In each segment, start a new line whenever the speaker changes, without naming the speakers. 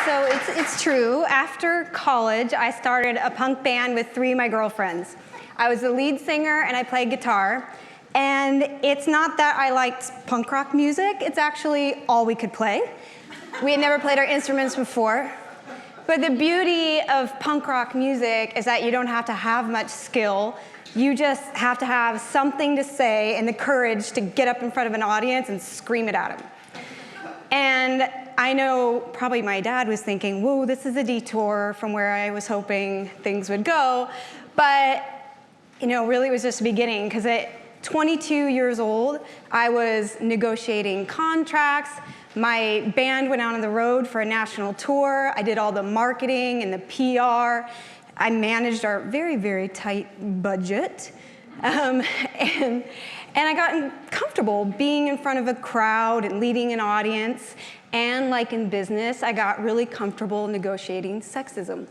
So it's true. After college, I started a punk band with 3 of my girlfriends. I was the lead singer and I played guitar. And it's not that I liked punk rock music, it's actually all we could play. We had never played our instruments before. But the beauty of punk rock music is that you don't have to have much skill. You just have to have something to say and the courage to get up in front of an audience and scream it at them. And I know probably my dad was thinking, whoa, this is a detour from where I was hoping things would go. But, really it was just the beginning, because at 22 years old, I was negotiating contracts. My band went out on the road for a national tour. I did all the marketing and the PR. I managed our very, very tight budget. And I got comfortable being in front of a crowd and leading an audience. And like in business, I got really comfortable negotiating sexism.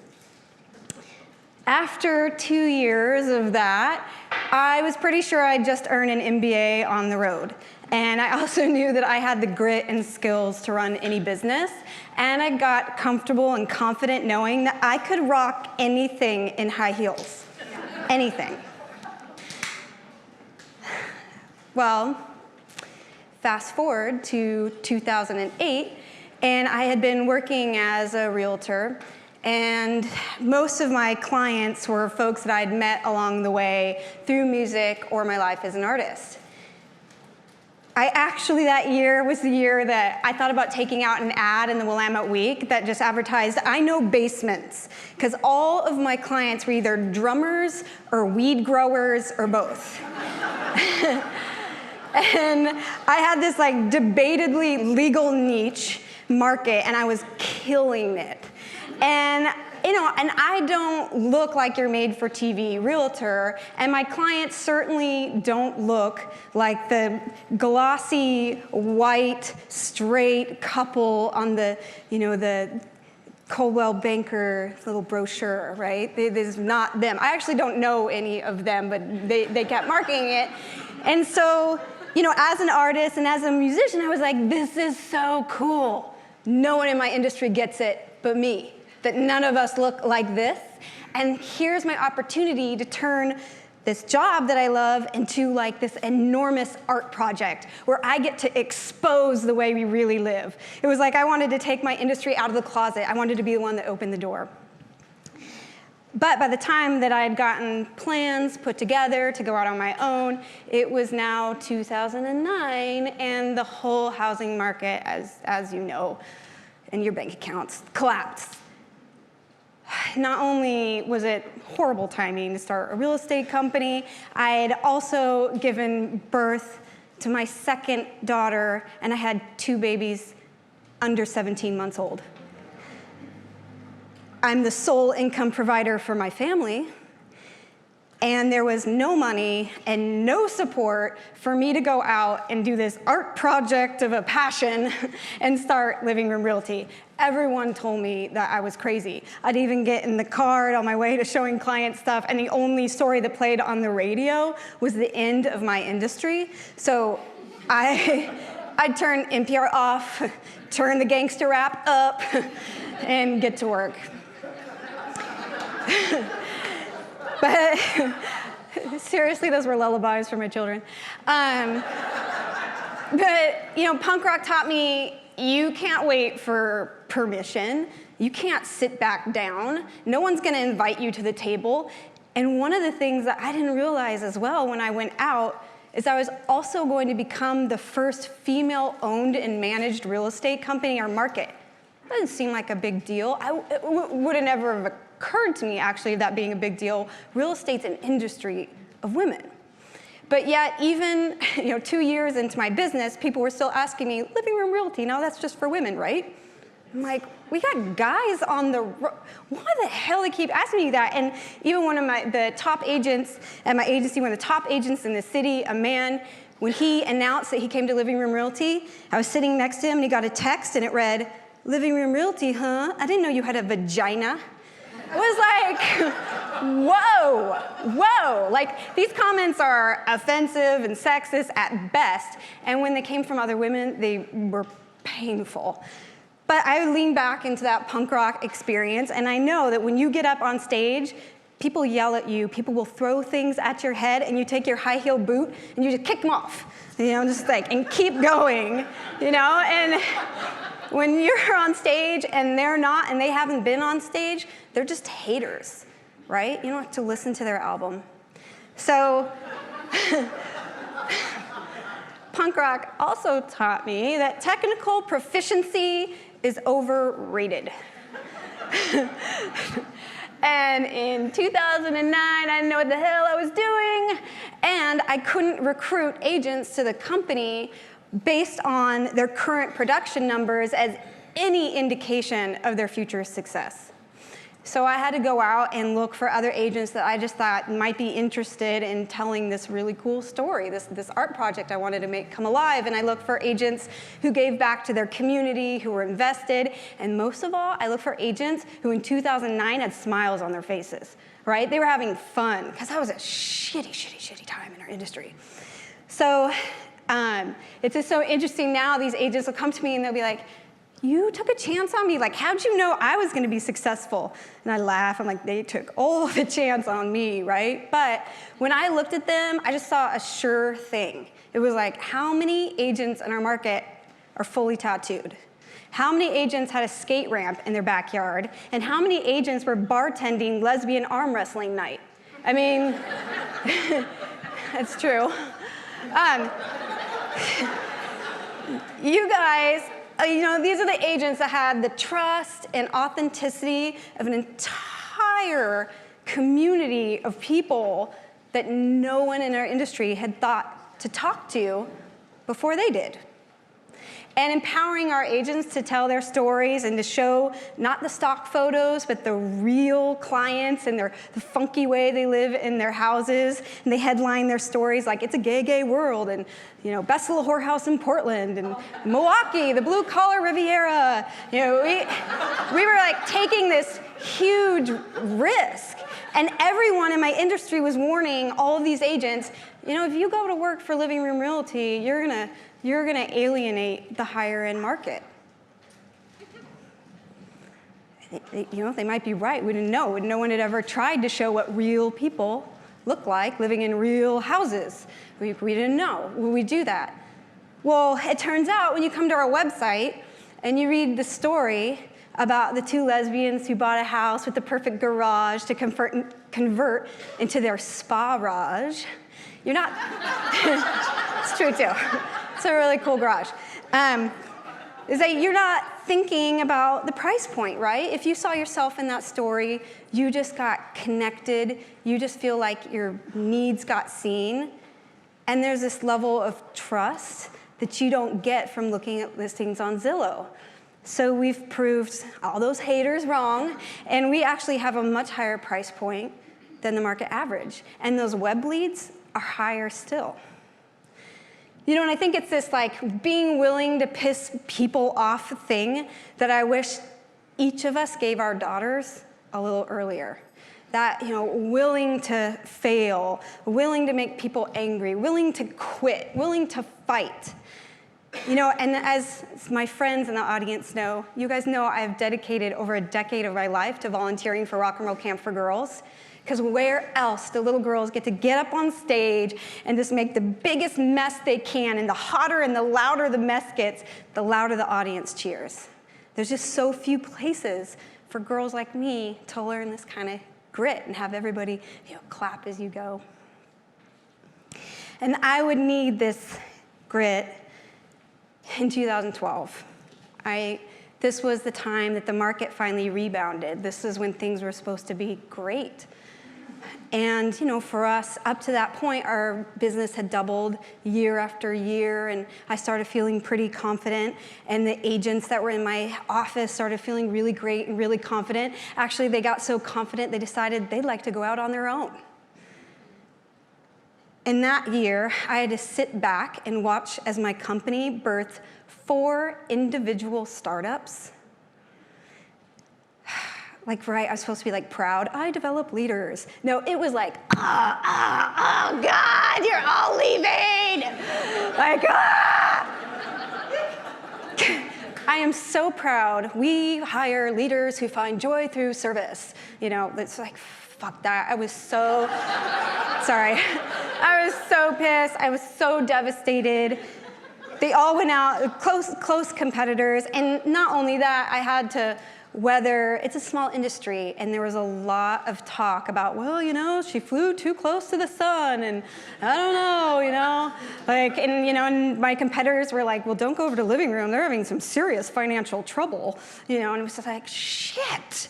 After 2 years of that, I was pretty sure I'd just earned an MBA on the road. And I also knew that I had the grit and skills to run any business. And I got comfortable and confident knowing that I could rock anything in high heels. Anything. Well, fast forward to 2008, and I had been working as a realtor, and most of my clients were folks that I'd met along the way through music or my life as an artist. That year was the year that I thought about taking out an ad in the Willamette Week that just advertised, I know basements, because all of my clients were either drummers or weed growers or both. And I had this debatably legal niche market, and I was killing it. And I don't look like your made-for-TV realtor, and my clients certainly don't look like the glossy, white, straight couple on the Coldwell Banker little brochure, right? This is not them. I actually don't know any of them, but they kept marketing it. And so, as an artist and as a musician, I was like, this is so cool. No one in my industry gets it but me, that none of us look like this. And here's my opportunity to turn this job that I love into this enormous art project where I get to expose the way we really live. It was like I wanted to take my industry out of the closet. I wanted to be the one that opened the door. But by the time that I had gotten plans put together to go out on my own, it was now 2009, and the whole housing market, as you know, and your bank accounts, collapsed. Not only was it horrible timing to start a real estate company, I had also given birth to my second daughter, and I had 2 babies under 17 months old. I'm the sole income provider for my family, and there was no money and no support for me to go out and do this art project of a passion and start Living Room Realty. Everyone told me that I was crazy. I'd even get in the car on my way to showing clients stuff, and the only story that played on the radio was the end of my industry. So I'd turn NPR off, turn the gangster rap up, and get to work. But seriously, those were lullabies for my children. But punk rock taught me you can't wait for permission. You can't sit back down. No one's going to invite you to the table. And one of the things that I didn't realize as well when I went out is I was also going to become the first female-owned and managed real estate company in our market. That doesn't seem like a big deal. It would have never have occurred to me, actually, that being a big deal. Real estate's an industry of women. But yet, even 2 years into my business, people were still asking me, Living Room Realty, no, that's just for women, right? I'm like, we got guys on the road. Why the hell they keep asking me that? And even one of the top agents at my agency, one of the top agents in the city, a man, when he announced that he came to Living Room Realty, I was sitting next to him, and he got a text, and it read, Living Room Realty, huh? I didn't know you had a vagina. It was like, whoa. These comments are offensive and sexist at best, and when they came from other women, they were painful. But I lean back into that punk rock experience, and I know that when you get up on stage, people yell at you, people will throw things at your head, and you take your high heel boot and you just kick them off, just like, and keep going, and when you're on stage and they're not, and they haven't been on stage, they're just haters, right? You don't have to listen to their album. So, punk rock also taught me that technical proficiency is overrated. And in 2009, I didn't know what the hell I was doing, and I couldn't recruit agents to the company based on their current production numbers as any indication of their future success. So I had to go out and look for other agents that I just thought might be interested in telling this really cool story, this art project I wanted to make come alive. And I looked for agents who gave back to their community, who were invested. And most of all, I looked for agents who in 2009 had smiles on their faces, right? They were having fun, because that was a shitty time in our industry. So it's just so interesting now, these agents will come to me and they'll be like, you took a chance on me? Like, how'd you know I was gonna be successful? And I laugh, I'm like, they took all the chance on me, right? But when I looked at them, I just saw a sure thing. It was like, how many agents in our market are fully tattooed? How many agents had a skate ramp in their backyard? And how many agents were bartending lesbian arm wrestling night? I mean, that's true. You guys, these are the agents that had the trust and authenticity of an entire community of people that no one in our industry had thought to talk to before they did. And empowering our agents to tell their stories and to show not the stock photos, but the real clients and the funky way they live in their houses. And they headline their stories like, it's a gay world, and best little whorehouse in Portland, and Milwaukee, the blue collar Riviera. We were like taking this huge risk. And everyone in my industry was warning all of these agents, if you go to work for Living Room Realty, you're gonna alienate the higher end market. They might be right, we didn't know. No one had ever tried to show what real people look like living in real houses. We didn't know, would we do that? Well, it turns out when you come to our website and you read the story about the two lesbians who bought a house with the perfect garage to convert into their spa-rage, you're not, it's true too. It's a really cool garage. Is that you're not thinking about the price point, right? If you saw yourself in that story, you just got connected, you just feel like your needs got seen, and there's this level of trust that you don't get from looking at listings on Zillow. So we've proved all those haters wrong, and we actually have a much higher price point than the market average. And those web leads are higher still. And I think it's this like being willing to piss people off thing that I wish each of us gave our daughters a little earlier. That, willing to fail, willing to make people angry, willing to quit, willing to fight. And as my friends in the audience know, you guys know I've dedicated over a decade of my life to volunteering for Rock and Roll Camp for Girls. Because where else do little girls get to get up on stage and just make the biggest mess they can, and the hotter and the louder the mess gets, the louder the audience cheers. There's just so few places for girls like me to learn this kind of grit and have everybody clap as you go. And I would need this grit in 2012. This was the time that the market finally rebounded. This is when things were supposed to be great. And for us, up to that point, our business had doubled year after year, and I started feeling pretty confident, and the agents that were in my office started feeling really great and really confident. Actually, they got so confident, they decided they'd like to go out on their own. In that year, I had to sit back and watch as my company birthed 4 individual startups. I was supposed to be proud, I develop leaders. No, it was like, oh God, you're all leaving. I am so proud. We hire leaders who find joy through service. You know, it's like, fuck that. I was so, sorry. I was so pissed. I was so devastated. They all went out, close competitors. And not only that, I had to weather, it's a small industry, and there was a lot of talk about, well, you know, she flew too close to the sun, and I don't know, you know. Like, and, you know, and my competitors were like, well, don't go over to living room. They're having some serious financial trouble, you know, and it was just like, shit.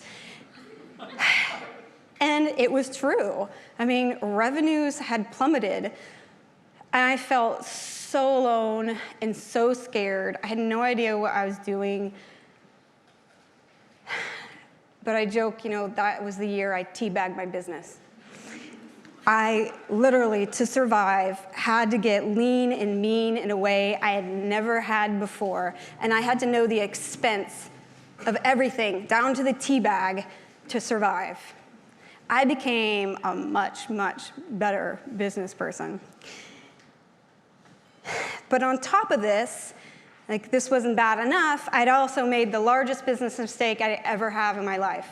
And it was true. I mean, revenues had plummeted, and I felt so alone and so scared. I had no idea what I was doing. But I joke, you know, that was the year I teabagged my business. I literally, to survive, had to get lean and mean in a way I had never had before. And I had to know the expense of everything, down to the tea bag, to survive. I became a much, much better business person. But on top of this, like, this wasn't bad enough, I'd also made the largest business mistake I'd ever have in my life.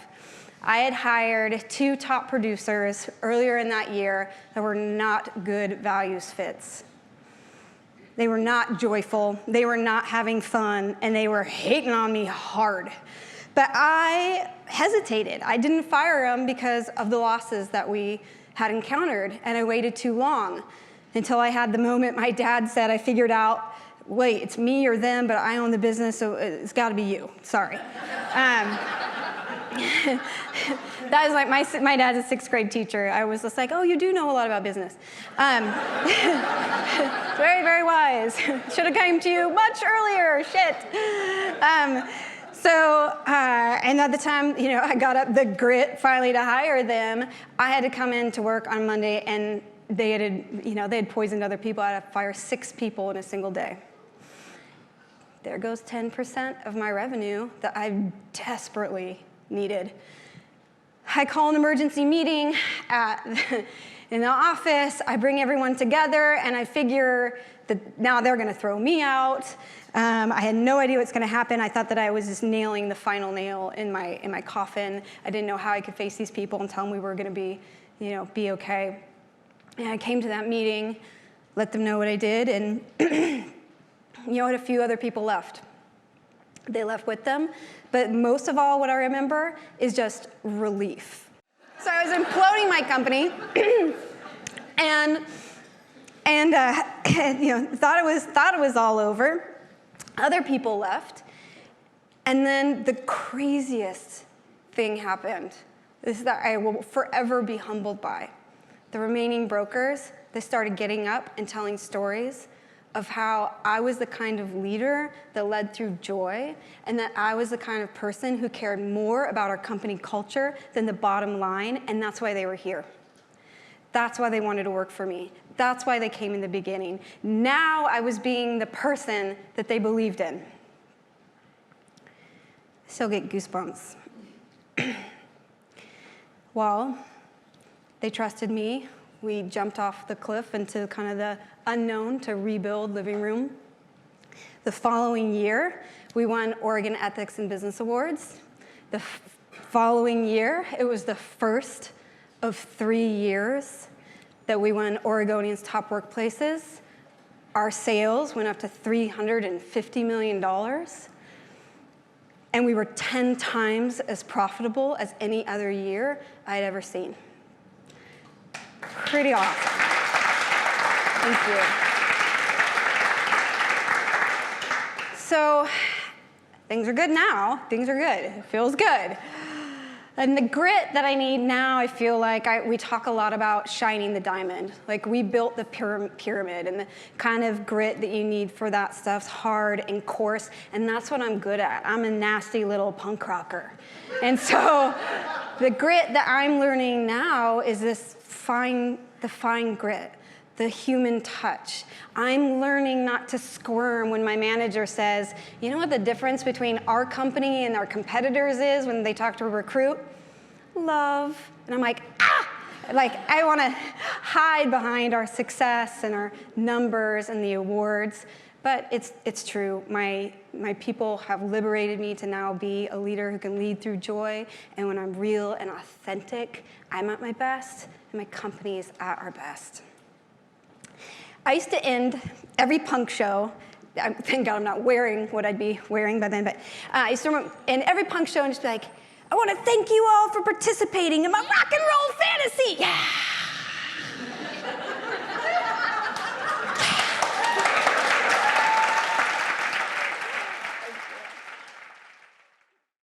I had hired 2 top producers earlier in that year that were not good values fits. They were not joyful, they were not having fun, and they were hating on me hard. But I hesitated. I didn't fire them because of the losses that we had encountered, and I waited too long until I had the moment my dad said, I figured out, wait, it's me or them, but I own the business, so it's got to be you. Sorry. That was like my dad's a 6th grade teacher. I was just like, oh, you do know a lot about business. Very, very wise. Should have came to you much earlier. Shit. And at the time, you know, I got up the grit finally to hire them. I had to come in to work on Monday, and they had poisoned other people. I had to fire 6 people in a single day. There goes 10% of my revenue that I desperately needed. I call an emergency meeting in the office. I bring everyone together, and I figure that now they're going to throw me out. I had no idea what's going to happen. I thought that I was just nailing the final nail in my coffin. I didn't know how I could face these people and tell them we were going to be okay. And I came to that meeting, let them know what I did, and you know what, a few other people left. They left with them, but most of all, what I remember is just relief. So I was imploding my company, and you know, thought it was all over. Other people left, and then the craziest thing happened. This is that I will forever be humbled by. The remaining brokers, they started getting up and telling stories of how I was the kind of leader that led through joy, and that I was the kind of person who cared more about our company culture than the bottom line, and that's why they were here. That's why they wanted to work for me. That's why they came in the beginning. Now I was being the person that they believed in. Still get goosebumps. Well, they trusted me. We jumped off the cliff into kind of the unknown to rebuild Living Room. The following year, we won Oregon Ethics and Business Awards. The following year, it was the first of 3 years that we won Oregonians' Top Workplaces. Our sales went up to $350 million. And we were 10 times as profitable as any other year I'd ever seen. Pretty awesome. Thank you. So things are good now. Things are good. It feels good. And the grit that I need now, I feel like we talk a lot about shining the diamond. Like, we built the pyramid, and the kind of grit that you need for that stuff's hard and coarse, and that's what I'm good at. I'm a nasty little punk rocker. And so the grit that I'm learning now is the fine grit, the human touch. I'm learning not to squirm when my manager says, you know what the difference between our company and our competitors is when they talk to a recruit? Love. And I'm like, ah! Like, I want to hide behind our success and our numbers and the awards. But it's true. My people have liberated me to now be a leader who can lead through joy. And when I'm real and authentic, I'm at my best, and my company is at our best. I used to end every punk show. Thank God I'm not wearing what I'd be wearing by then, but I used to end every punk show and just be like, I want to thank you all for participating in my rock and roll fantasy. Yeah.